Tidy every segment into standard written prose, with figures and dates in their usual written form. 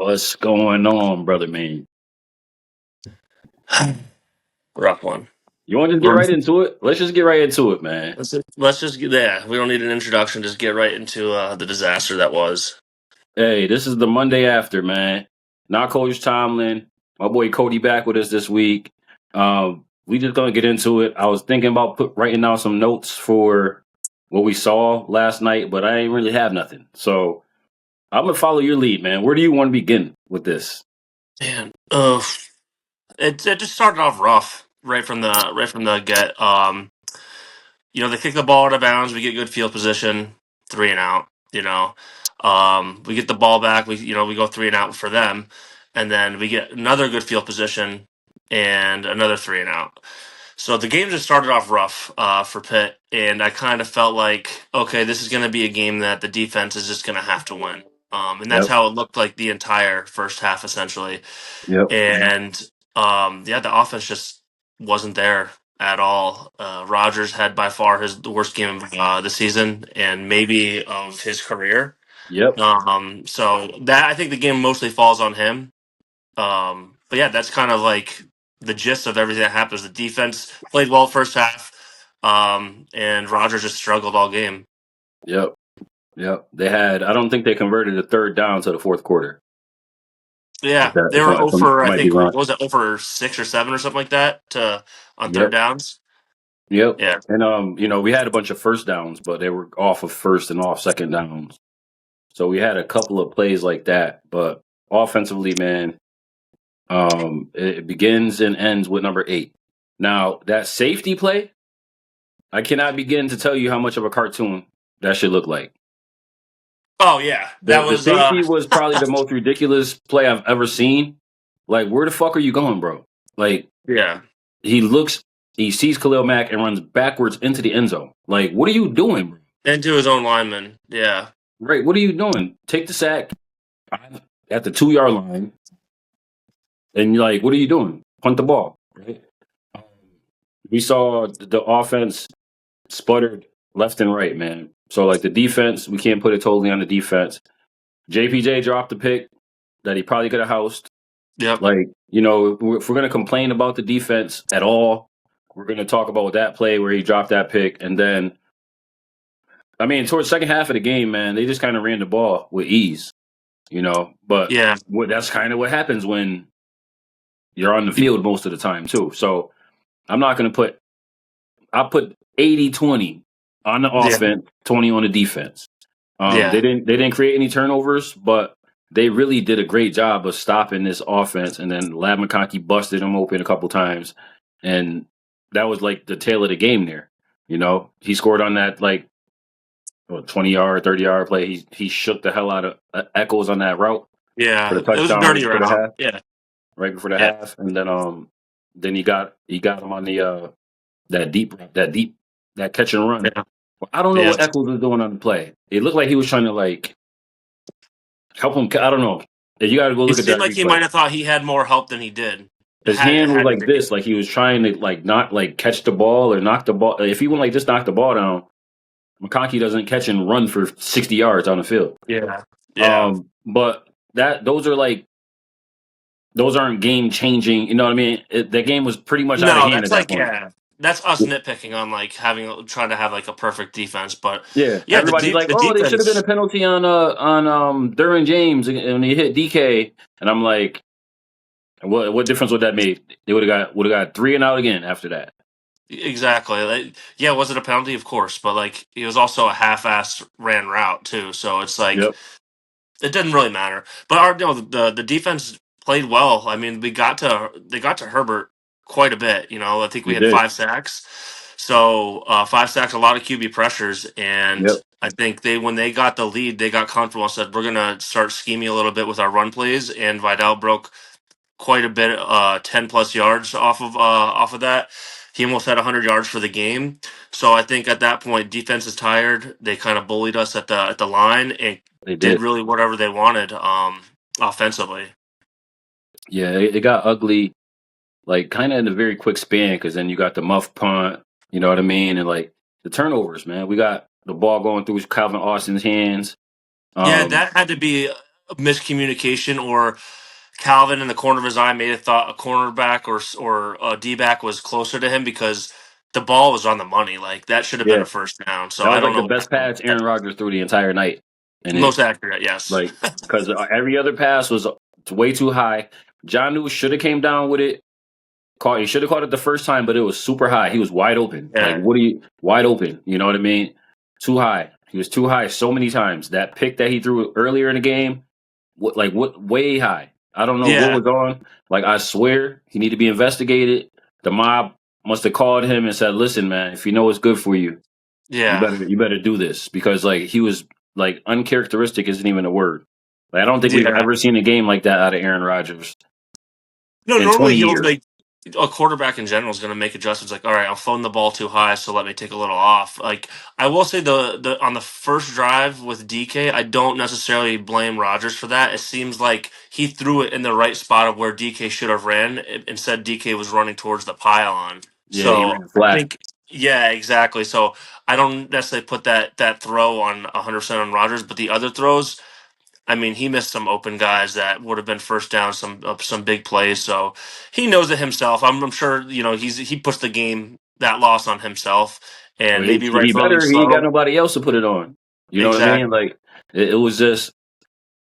What's going on, brother man? Rough one. You want to just get right into it? Let's just get right into it, man. Let's just get there. We don't need an introduction. Just get right into the disaster that was. Hey, this is the Monday after, man. Not Coach Tomlin. My boy Cody back with us this week. We just gonna get into it. I was thinking about writing down some notes for what we saw last night, but I ain't really have nothing. So I'm gonna follow your lead, man. Where do you want to begin with this? Man, it just started off rough right from the get. They kick the ball out of bounds. We get good field position, 3 and out. We get the ball back. We go 3 and out for them, and then we get another good field position and another 3 and out. So the game just started off rough for Pitt, and I kind of felt like, okay, this is going to be a game that the defense is just going to have to win. And that's Yep. how it looked like the entire first half, essentially. Yep. And the offense just wasn't there at all. Rodgers had by far the worst game of the season and maybe of his career. Yep. So that I think the game mostly falls on him. But yeah, that's kind of like the gist of everything that happens. The defense played well first half, and Rodgers just struggled all game. Yep. Yep. They had. I don't think they converted a third down to the fourth quarter. Yeah, they If were over. I I might be think what wrong. was it, over 6 or 7 or something like that on third Yep. downs. Yep. Yeah, And we had a bunch of first downs, but they were off of first and off second downs. So we had a couple of plays like that. But offensively, man, it begins and ends with number 8. Now, that safety play, I cannot begin to tell you how much of a cartoon that should look like. Oh yeah, that The was safety was probably the most ridiculous play I've ever seen. Like, where the fuck are you going, bro? Like, yeah, he sees Khalil Mack and runs backwards into the end zone. Like, what are you doing, bro? into his own lineman. Yeah, Right, what are you doing? Take the sack at the 2 yard line, and you're like, what are you doing? Punt the ball. Right? Um, We saw the offense sputtered left and right, man. So like the defense, we can't put it totally on the defense. JPJ dropped the pick that he probably could have housed. yep, Like, if we're gonna complain about the defense at all, we're gonna talk about that play where he dropped that pick, and then I mean, towards the second half of the game, man, they just kind of ran the ball with ease, But yeah, that's kind of what happens when you're on the field most of the time too. So I'm not going to I'll put 80-20 on the yeah, offense, 20 on the defense. yeah. They didn't create any turnovers, but they really did a great job of stopping this offense. And then Lab McConkey busted them open a couple times, and that was like the tail of the game there. He scored on that 20-yard, 30-yard play. He shook the hell out of Echoes on that route for Yeah, the it was a touchdown right dirty before the route. half. Yeah, Right before the yeah, half, and then he got him on the that catch and run. yeah, Well, I don't know yeah. what Eccles was doing on the play. It looked like he was trying to help him. I don't know. You got to go It look at seemed that like he replay. might have thought he had more help than he did. His It hand was had to like be. this, like he was trying to not catch the ball or knock the ball. If he went like this, knock the ball down, McConkey doesn't catch and run for 60 yards on the field. Yeah, yeah. But those aren't game changing. You know what I mean? That game was pretty much out of No, hand that's at that like point. that's us nitpicking on like trying to have like a perfect defense, but Yeah, yeah, everybody's like, the "Oh, they should have been a defense. penalty on Derwin James and he hit DK," and I'm like, "What difference would that make? They would have got 3 and out again after that." Exactly. Yeah, was it a penalty? Of course, but like it was also a half-assed ran route too. So it's like Yep, it didn't really matter. But the defense played well. I mean, they got to Herbert quite a bit. I think we we had did. 5 sacks. So 5 sacks, a lot of QB pressures, and Yep, I think when they got the lead, they got comfortable and said we're gonna start scheming a little bit with our run plays. And Vidal broke quite a bit, 10 plus yards off of that. He almost had 100 yards for the game. So I think at that point, defense is tired. They kind of bullied us at the line and they did did. really whatever they wanted offensively. Yeah, it got ugly, like kind of in a very quick span, because then you got the muff punt. You know what I mean? And like the turnovers, man. We got the ball going through Calvin Austin's hands. Yeah, Um, that had to be miscommunication, or Calvin in the corner of his eye may have thought a cornerback or a D back was closer to him because the ball was on the money. Like that should have been Yeah, a first down. So that I was don't like know the what best pass that Aaron Rodgers threw the entire night, and it most accurate. Yes. like because every other pass was way too high. John should have came down with it. He should have caught it the first time, but it was super high. He was wide open. Like, Yeah. what are you wide open? You know what I mean? Too high. He was too high so many times. That pick that he threw earlier in the game, what way high. I don't know what Yeah. was on. Like, I swear he need to be investigated. The mob must have called him and said, "Listen, man, if you know what's good for you, Yeah. you better do this," because like he was like uncharacteristic isn't even a word. Like, I don't think we've Yeah. ever seen a game like that out of Aaron Rodgers No, in normally 20 he'll years. like a quarterback in general is going to make adjustments. Like, all right, I'm throwing the ball too high, so let me take a little off. Like, I will say the on the first drive with DK, I don't necessarily blame Rodgers for that. It seems like he threw it in the right spot of where DK should have ran. Instead, DK was running towards the pylon. Yeah, he So ran I flat. think, yeah, exactly. So I don't necessarily put that throw on 100% on Rodgers, but the other throws. I mean, he missed some open guys that would have been first down, some big plays. So he knows it himself. I'm sure he puts the game that loss on himself, Well, and maybe he rightfully better. He ain't got so. nobody else to put it on. You know what I mean? Exactly. Like it was just.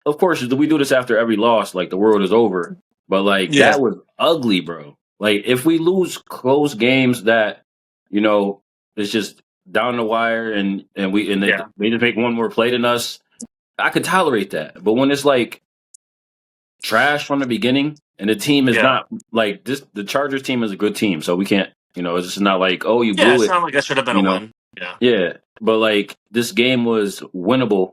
Of course, we do this after every loss. Like the world is over, but like Yeah. that was ugly, bro. Like if we lose close games that you know it's just down the wire and Yeah. they just make one more play than us, I could tolerate that. But when it's like trash from the beginning and the team is Yeah. not like this, the Chargers team is a good team, so we can't. You know, it's just not like oh you Yeah. It blew it. sounded like that should have been You a know, win. Yeah. yeah. But like this game was winnable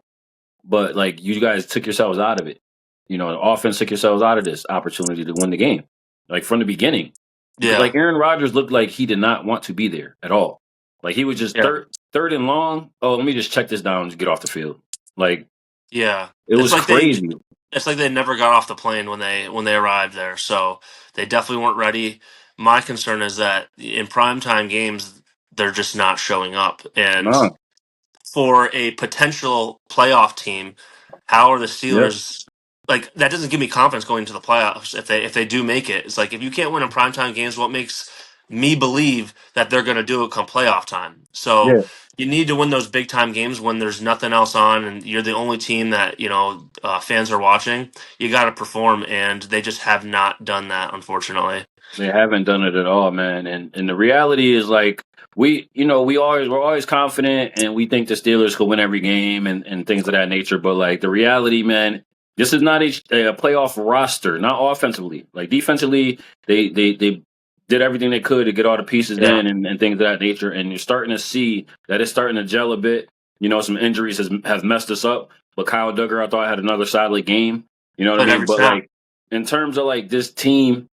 but like you guys took yourselves out of it. You know, the offense took yourselves out of this opportunity to win the game. Like from the beginning. Yeah. Like Aaron Rodgers looked like he did not want to be there at all. Like he was just Yeah. third and long. Oh, let me just check this down and get off the field. Like Yeah. it It's was like they. crazy. It's like they never got off the plane when they arrived there. So they definitely weren't ready. My concern is that in primetime games, they're just not showing up, and No. for a potential playoff team, how are the Yep. Steelers like that doesn't give me confidence going into the playoffs if they do make it. It's like if you can't win in primetime games, what makes me believe that they're going to do it come playoff time? So Yeah. you need to win those big time games when there's nothing else on and you're the only team that fans are watching. You got to perform, and they just have not done that, unfortunately. They haven't done it at all, man. And the reality is like we're always confident and we think the Steelers could win every game and things of that nature. But like the reality, man, this is not a playoff roster, not offensively. Like defensively, they did everything they could to get all the pieces Yeah, in and things of that nature. And you're starting to see that it's starting to gel a bit. You know, some injuries have messed us up. But Kyle Duggar, I thought had another solid game. You know what I but mean? every But snap. like in terms of like this team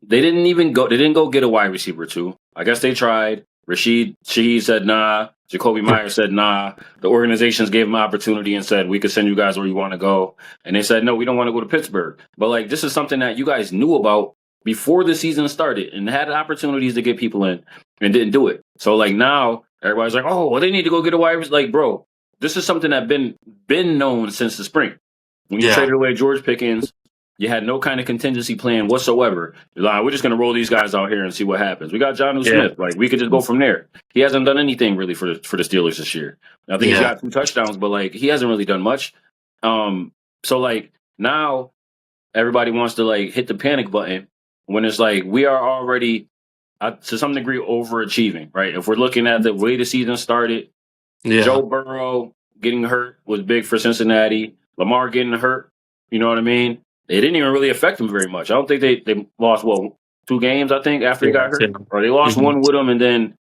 they didn't even go. They didn't go get a wide receiver too. I guess they tried. Rashid Shaheed said nah. Jacoby Myers said nah. The organizations gave them opportunity and said we could send you guys where you want to go. And they said no, we don't want to go to Pittsburgh. But like this is something that you guys knew about before the season started and had opportunities to get people in and didn't do it. So like now everybody's like, oh, well they need to go get a wide receiver. Like bro, this is something that been known since the spring. When you Yeah, traded away George Pickens, you had no kind of contingency plan whatsoever. You're like, we're just going to roll these guys out here and see what happens. We got John yeah, Smith. Like, we could just go from there. He hasn't done anything really for the Steelers this year. I think he's yeah, got 2 touchdowns, but like, he hasn't really done much. So like now everybody wants to like hit the panic button when it's like we are already to some degree overachieving, right? If we're looking at the way the season started, yeah, Joe Burrow getting hurt was big for Cincinnati. Lamar getting hurt, you know what I mean? It didn't even really affect him very much. I don't think they lost 2 games. I think after he yeah. got hurt, or they lost Mhm. one with him, and then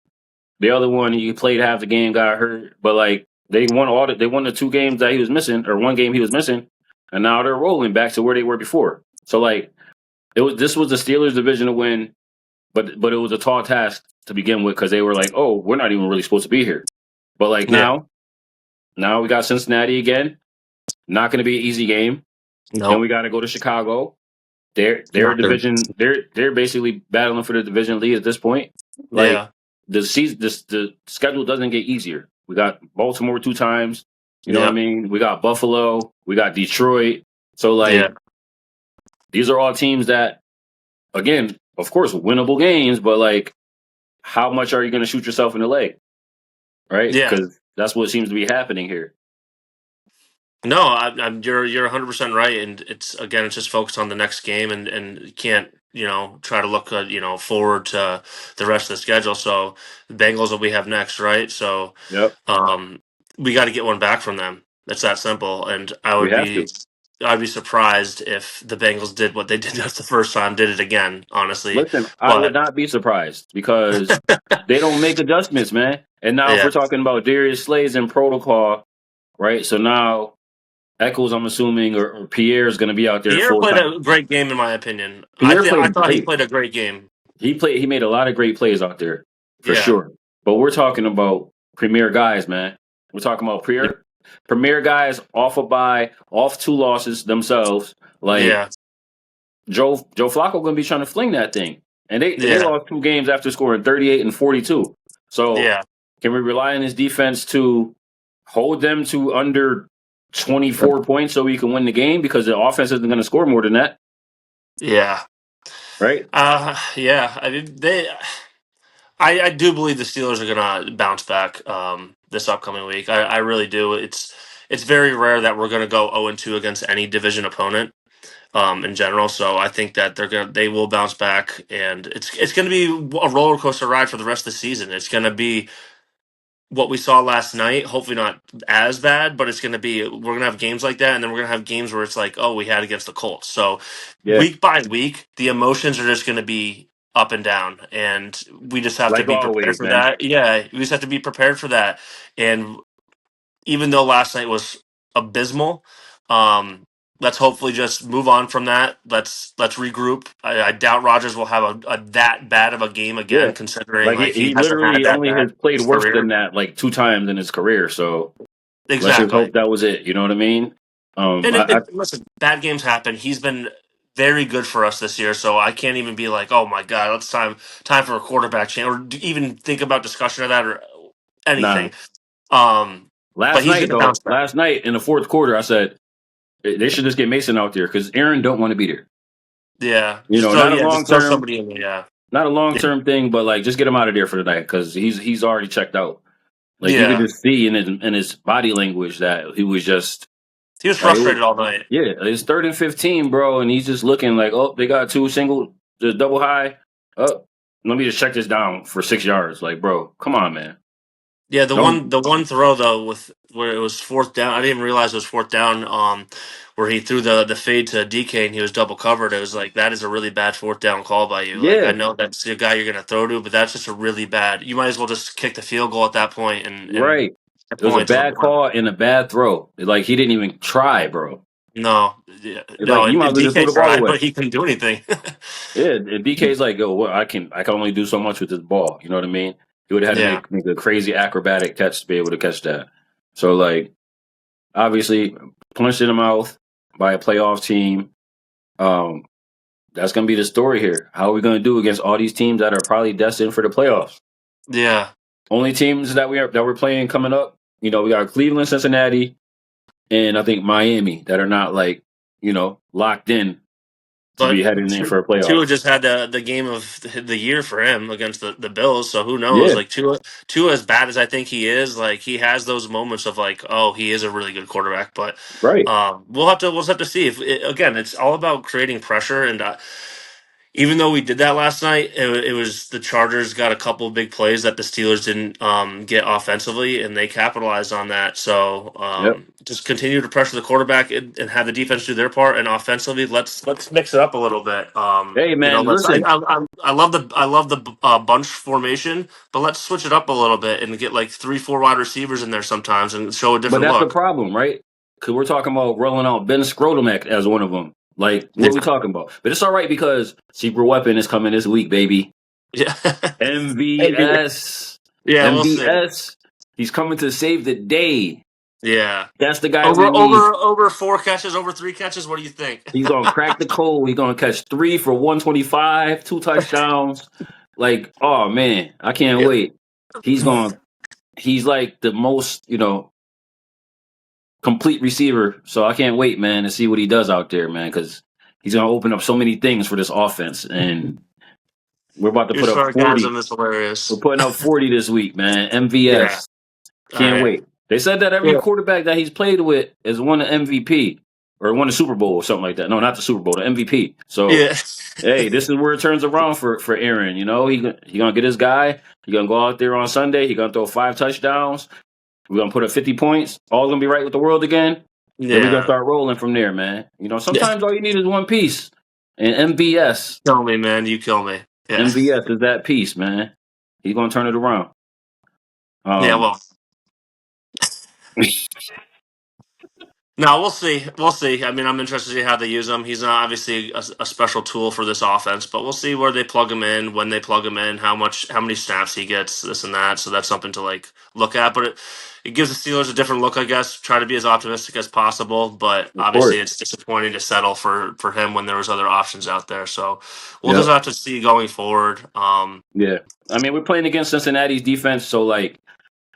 the other one he played half the game, got hurt. But like they won the 2 games that he was missing, or 1 game he was missing, and now they're rolling back to where they were before. So like this was the Steelers division to win, but it was a tall task to begin with because they were like, oh, we're not even really supposed to be here. But like Yeah. now we got Cincinnati again. Not going to be an easy game. Then No. we got to go to Chicago. Their Not there. division. They're basically battling for the division lead at this point. Like Yeah. the schedule doesn't get easier. We got Baltimore 2 times. You know what I Yeah. mean? We got Buffalo. We got Detroit. So Yeah. like these are all teams that, again, of course, winnable games, but like how much are you going to shoot yourself in the leg, right? Yeah. Because that's what seems to be happening here. No, you're 100% right, and it's just focused on the next game, and you can't try to look forward to the rest of the schedule. So the Bengals will we have next, right? So Yep, um, we got to get one back from them. It's that simple, and we have to. I'd be surprised if the Bengals did what they did just the first time, did it again, honestly. Listen, I would But not be surprised because they don't make adjustments, man. And now if yeah, we're talking about Darius Slay's in protocol, right? So now Eccles, I'm assuming, or Pierre is going to be out there Pierre full played time. a great game in my opinion. Pierre I played thought he great. played a great game. He played. He made a lot of great plays out there for Yeah, sure. But we're talking about premier guys, man. We're talking about premier guys off a bye, off 2 losses themselves. Like yeah, Joe Flacco going to be trying to fling that thing, and they yeah, lost 2 games after scoring 38 and 42. So yeah. can we rely on his defense to hold them to under 24 points so we can win the game? Because the offense isn't going to score more than that, Yeah. right? Yeah. I mean, I do believe the Steelers are gonna bounce back this upcoming week. I really do. It's very rare that we're gonna go 0-2 against any division opponent in general. So I think that they will bounce back, and it's gonna be a roller coaster ride for the rest of the season. It's gonna be what we saw last night. Hopefully not as bad, but we're gonna have games like that, and then we're gonna have games where it's like, oh, we had against the Colts. So Yeah, week by week, the emotions are just gonna be up and down, and we just have to like be prepared always, for man. that. Yeah, we just have to be prepared for that. And even though last night was abysmal, um, let's hopefully just move on from that. Let's regroup. I doubt Rogers will have a that bad of a game Yeah. again, considering Like like he he hasn't had literally that only bad has in played his worse career. than that like 2 times in his career. So let's just Exactly. hope that was it. You know what I mean? And I listen, bad games happen. He's been very good for us this year, so I can't even be like, oh my god, it's time for a quarterback change, or even think about discussion of that or nah. anything. Um, but Last he's night going to bounce though, back. last night in the fourth quarter, I said they should just get Mason out there because Aaron don't want to be there. Yeah, You know, just throw somebody in there. Yeah, not a long yeah, term thing, but like just get him out of there for the night because he's already checked out. Like you could yeah. just see in his body language that he was just He was like, frustrated all night. yeah, it's 3rd and 15, bro, and he's just looking like, oh, they got 2 single, just double high. Oh, let me just check this down for 6 yards. Like, bro, come on, man. Yeah, Don't. the one throw though with where it was fourth down. I didn't even realize it was fourth down. Where he threw the fade to DK and he was double covered. It was like that is a really bad fourth down call by you. Like I Yeah, know that's the guy you're gonna throw to, but that's just a really bad. You might as well just kick the field goal at that point and right. the It was a points on the bad board. call and a bad throw. Like he didn't even try, bro. No, yeah, It's like no, you might as and well just throw DK the ball tried, away. but he couldn't do anything. Yeah, and DK's like, yo, well, I can only do so much with this ball. You know what I mean? He would have had to Yeah, make a crazy acrobatic catch to be able to catch that. So like, obviously, punched in the mouth by a playoff team. Um, that's gonna be the story here. How are we gonna do against all these teams that are probably destined for the playoffs? yeah. Only teams that we're playing coming up. You know, we got Cleveland, Cincinnati, and I think Miami that are not like locked in to be But heading in for a playoff. Tua just had the game of the year for him against the Bills. So who knows? Yeah, Like Tua, as bad as I think he is, like he has those moments of like, oh, he is a really good quarterback. But right. we'll have to see. If again, it's all about creating pressure. And even though we did that last night, it was the Chargers got a couple of big plays that the Steelers didn't get offensively, and they capitalized on that. So Yep. just continue to pressure the quarterback and have the defense do their part, and offensively, let's mix it up a little bit. Hey man, Let's listen, I love the bunch formation, but let's switch it up a little bit and get like 3 4 wide receivers in there sometimes and show a but different that's the look. problem, right? Because we're talking about rolling out Ben Scrotomac as one of them. Like, what are we Yeah, talking about? But it's all right because Secret Weapon is coming this week, baby. yeah, maybe. MVS, Yeah. We'll see. MVS. He's coming to save the day. Yeah. That's the guy we need. Over 4 catches, over 3 catches. What do you think? He's gonna crack the code. He's gonna catch 3 for 125, 2 touchdowns. Like, oh man, I can't Yeah. wait. He's going. He's like the most, complete receiver. So I can't wait, man, to see what he does out there, man, because he's gonna open up so many things for this offense. And we're about to Your put up 40. sarcasm is We're hilarious. putting up 40 this week, man. Yeah. MVS. All Can't right. wait. They said that every Yeah. quarterback that he's played with has won an MVP or won a Super Bowl or something like that. No, not the Super Bowl, the MVP. So Yeah. hey, this is where it turns around for Aaron. You know, he gonna get his guy. He gonna go out there on Sunday. He gonna throw 5 touchdowns. We're gonna put up 50 points. All gonna be right with the world again. Then we're gonna Yeah. start rolling from there, man. You know, Yeah. sometimes all you need is one piece. And MVS, Kill me, man. You kill me. Yeah. MVS is that piece, man. He's gonna turn it around. Yeah. Um, Well. No, we'll see. We'll see. I mean, I'm interested to see how they use him. He's not obviously a special tool for this offense, but we'll see where they plug him in, when they plug him in, how many snaps he gets, this and that. So that's something to like look at. But it gives the Steelers a different look, I guess. Try to be as optimistic as possible, but of obviously course. it's disappointing to settle for him when there was other options out there. So we'll just Yep. have to see going forward. Yeah. I mean, we're playing against Cincinnati's defense, so like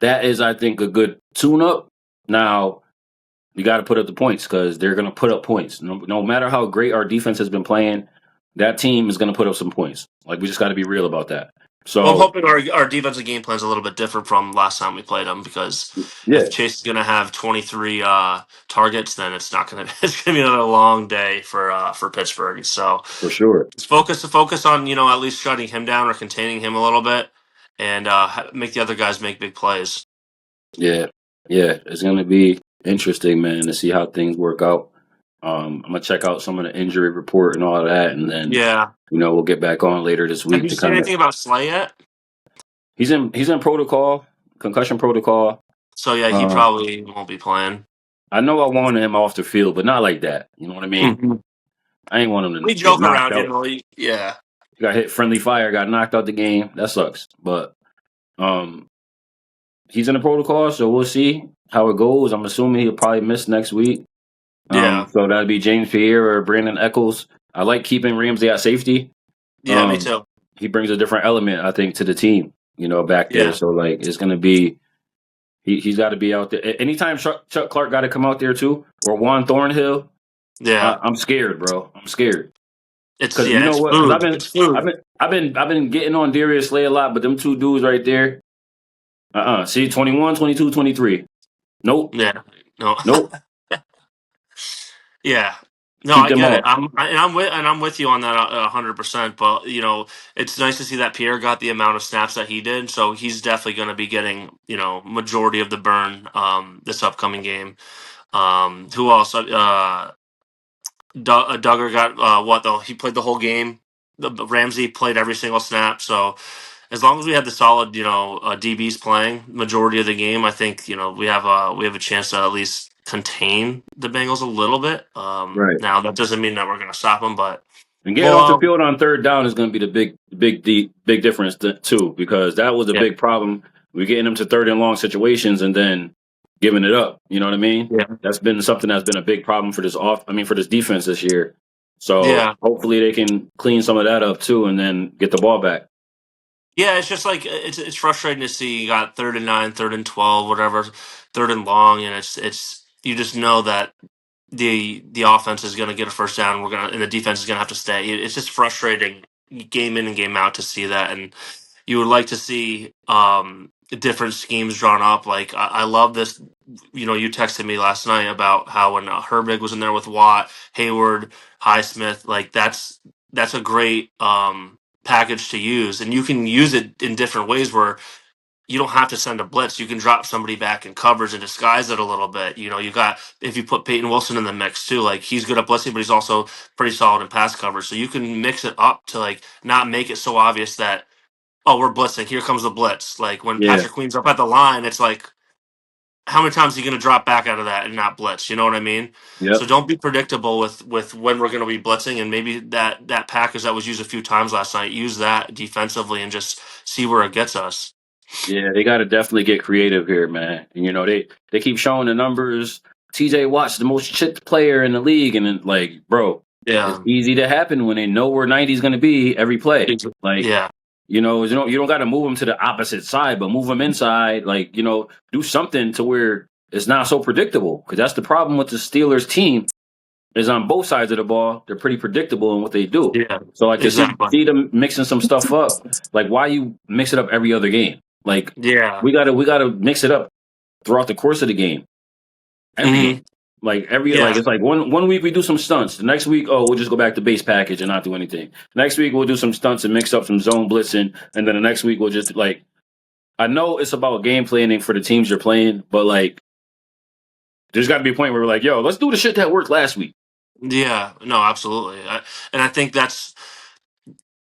that is, I think, a good tune-up. Now you got to put up the points because they're going to put up points. No matter how great our defense has been playing, that team is going to put up some points. Like we just got to be real about that. Well, I'm So hoping our defensive game plan is a little bit different from last time we played them because yeah, if Chase is going to have 23 targets, then it's not going to it's going to be another long day for Pittsburgh. So for sure. let's focus on at least shutting him down or containing him a little bit, and make the other guys make big plays. Yeah, yeah, it's going to be interesting, man, to see how things work out. I'm gonna check out some of the injury report and all of that, and then Yeah. we'll get back on later this Have week you to seen kind of. anything about Slay yet? He's in protocol, concussion protocol. So yeah, he Uh, probably won't be playing. I know I wanted him off the field, but not like that. You know what I mean? Mhm. I ain't want him to We get joke knocked around, out. Yeah. Got hit friendly fire, got knocked out the game. That sucks. But um, he's in the protocol, so we'll see how it goes. I'm assuming he'll probably miss next week. Yeah. So that'd be James Pierre or Brandon Eccles. I like keeping Ramsey at safety. Yeah, me Um, too. he brings a different element, I think, to the team. Back there. Yeah. So like, it's gonna be he's got to be out there. Anytime Chuck Clark got to come out there too, or Juan Thornhill, Yeah. I'm scared, bro. I'm scared It's because you know it's what? Because food. It's food. I've been getting on Darius Slay a lot, but them two dudes right there, See, 21, 22, 23. Nope, Yeah. No. nope. Yeah. No, Keep I them get it. off I'm with you on that 100%. But it's nice to see that Pierre got the amount of snaps that he did. So he's definitely going to be getting majority of the burn this upcoming game. Who else? Duggar got what though? He played the whole game. Ramsey played every single snap. So as long as we have the solid, DBs playing majority of the game, I think we have a chance to at least contain the Bengals a little bit. right. Now that doesn't mean that we're going to stop them, but And getting well, off the field on third down is going to be the big difference too, because that was a yeah, big problem. We're getting them to third and long situations and then giving it up. You know what I mean? yeah, That's been something that's been a big problem for for this defense this year. So yeah. hopefully they can clean some of that up too, and then get the ball back. Yeah, it's just like it's frustrating to see you got 3rd and 9, 3rd and 12, whatever, third and long, and it's you just know that the offense is going to get a first down. And the defense is going to have to stay. It's just frustrating game in and game out to see that, and you would like to see different schemes drawn up. Like I love this. You texted me last night about how when Herbig was in there with Watt, Hayward, Highsmith, like that's a great package to use, and you can use it in different ways where you don't have to send a blitz. You can drop somebody back in coverage and disguise it a little bit. You got if you put Peyton Wilson in the mix too, like he's good at blitzing, but he's also pretty solid in pass coverage. So you can mix it up to like not make it so obvious that we're blitzing. Here comes the blitz. Like when Yeah. Patrick Queen's up at the line, it's like how many times are you going to drop back out of that and not blitz? You know what I mean? So Yep. don't be predictable with when we're going to be blitzing, and maybe that package that was used a few times last night, use that defensively and just see where it gets us. Yeah, they got to definitely get creative here, man. And they keep showing the numbers. TJ Watt's the most chipped player in the league, and then, like, bro, it's Yeah. easy to happen when they know where 90 is going to be every play. Like, Yeah. you don't got to move them to the opposite side, but move them inside. Like, do something to where it's not so predictable because that's the problem with the Steelers team is on both sides of the ball. They're pretty predictable in what they do. Yeah, So I can exactly. see them mixing some stuff up. Like why you mix it up every other game? Like Yeah. we gotta mix it up throughout the course of the game. Every Hmm. game. Like every Yeah. like it's like one week we do some stunts. The next week, oh, we'll just go back to base package and not do anything. Next week we'll do some stunts and mix up some zone blitzing, and then the next week we'll just like I know it's about game planning for the teams you're playing, but like there's got to be a point where we're like, yo, let's do the shit that worked last week. Yeah. No, absolutely. And I think that's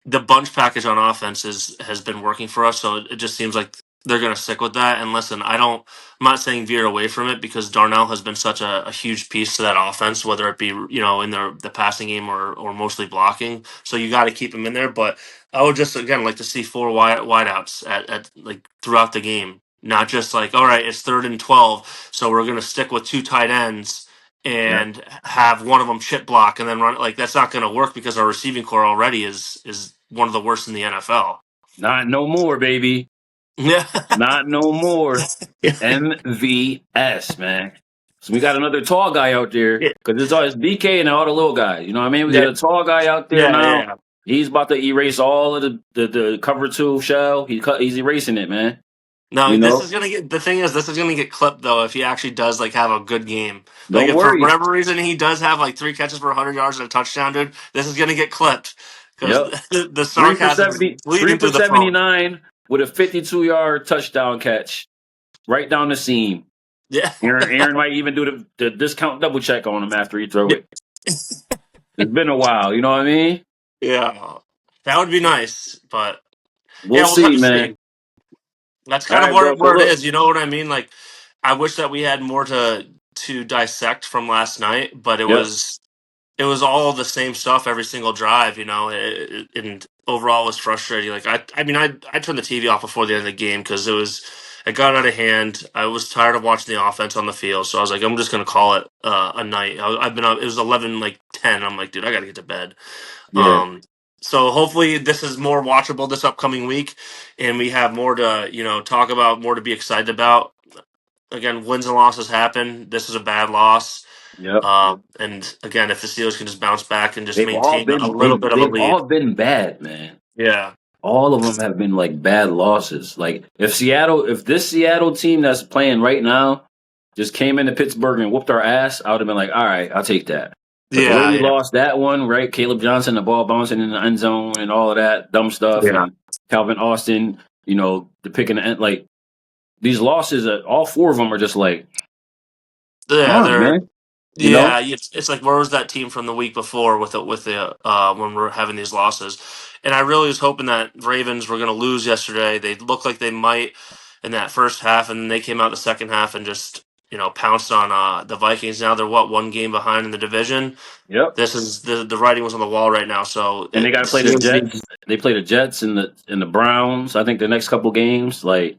the bunch package on offense has been working for us. So it just seems like they're going to stick with that. And listen, I'm not saying veer away from it because Darnell has been such a huge piece to that offense, whether it be in the passing game or mostly blocking. So you got to keep him in there. But I would just again like to see four wideouts at like throughout the game, not just like all right, it's 3rd and 12, so we're going to stick with two tight ends Yeah. and have one of them chip block and then run like that's not going to work because our receiving core already is one of the worst in the NFL. Not no more, baby. Yeah. Not no more. MVS, man. So we got another tall guy out there Yeah. because it's BK and all the little guys. You know what I mean? We got Yeah. a tall guy out there Yeah. now. Yeah. He's about to erase all of the cover two shell. He's erasing it, man. No, You this know? is gonna get. The thing is, this is gonna get clipped though if he actually does like have a good game. Like Don't if for worry. whatever reason he does have like 3 catches for 100 yards and a touchdown, dude, this is gonna get clipped because Yep. the Three for sarcasm is 70, three bleeding for through the phone. 79 with a 52-yard touchdown catch right down the seam. Yeah. Aaron might even do the discount double check on him after he throw Yeah. it. It's been a while, you know what I mean? Yeah. That would be nice, but We'll yeah, we'll have see, to man. see. That's All kind of right, bro. So where it look, is. You know what I mean? Like, I wish that we had more to dissect from last night, but yep, it was all the same stuff every single drive. And overall it was frustrating. Like I mean, I turned the TV off before the end of the game because it got out of hand. I was tired of watching the offense on the field, so I was like, I'm just gonna call it a night. I've been up. It was 11 like 10. I'm like, dude, I gotta get to bed. yeah, Um, so hopefully this is more watchable this upcoming week, and we have more to talk about, more to be excited about. Again, wins and losses happen. This is a bad loss, yep. and again, if the Steelers can just bounce back and just They've all maintain a been little bit of a they've lead, all been bad, man. yeah, All of them have been like bad losses. Like if this Seattle team that's playing right now just came into Pittsburgh and whooped our ass, I would have been like, all right, I'll take that. But the way yeah, we yeah, lost that one, right? Caleb Johnson, the ball bouncing in the end zone and all of that dumb stuff, yeah, and Calvin Austin, the pick and the end. Like these losses, all four of them are just like, come yeah. on, They're man. You know? Yeah, it's like where was that team from the week before with the when we're having these losses, and I really was hoping that Ravens were going to lose yesterday. They looked like they might in that first half, and then they came out the second half and just pounced on the Vikings. Now they're one game behind in the division. Yep. This is the writing was on the wall right now. So And they got it to play the seems to Jets. They play the Jets and the Browns. I think the next couple games, like,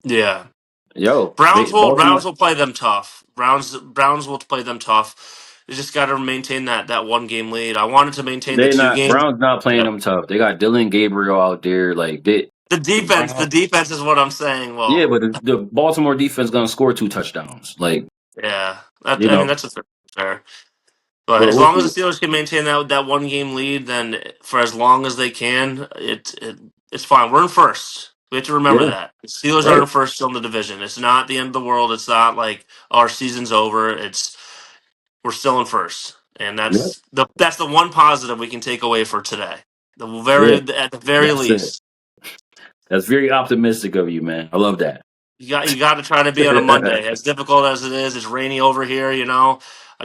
yeah. yo, Browns Baltimore, will play them tough. Browns will play them tough. You just got to maintain that 1 game lead. I wanted to maintain the they two not games. Browns not playing them tough. They got Dylan Gabriel out there, like the The Browns. defense is what I'm saying. Yeah, Well, but the Baltimore defense gonna score 2 touchdowns. Like, yeah, you I mean know, that's a fair. But but as we'll long as see. the Steelers can maintain that 1 game lead, then for as long as they can, it's fine. We're in first. We have to remember Yeah, that the Steelers are right. in first still in the division. It's not the end of the world. It's not like our season's over. We're still in first, and Yeah, that's the one positive we can take away for today. yeah. At the very That's it. least, That's very optimistic of you, man. I love that. you got to try to be on a Monday. As difficult as it is, it's rainy over here. You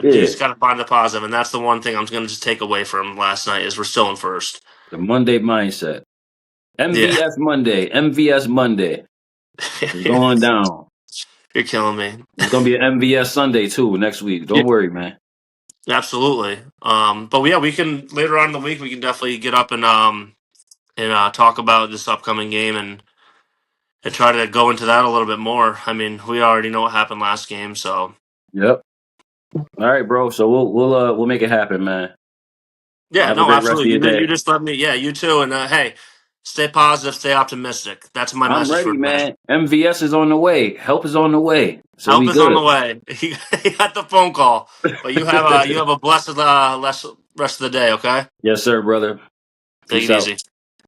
Yeah, just got to find the positive, and that's the one thing I'm going to just take away from last night is we're still in first. the Monday mindset. Yeah, MVS Monday is going down. you're killing me. It's gonna be an MVS Sunday too next week. Yeah, Don't worry, man. absolutely. But yeah, we can later on in the week we can definitely get up and talk about this upcoming game and try to go into that a little bit more. I mean, we already know what happened last game, so Yep. All right, bro. So we'll make it happen, man. yeah, Have a no, great rest of absolutely. your You day. just let me. Yeah, you too. And hey, Stay positive. Stay optimistic. That's my I'm message for ready, today. man. MVS is on the way. Help is on the way. So Help we is on good. the way. He got the phone call, but you have a blessed rest of the day. Okay, Yes, sir, brother. take Peace it out. easy.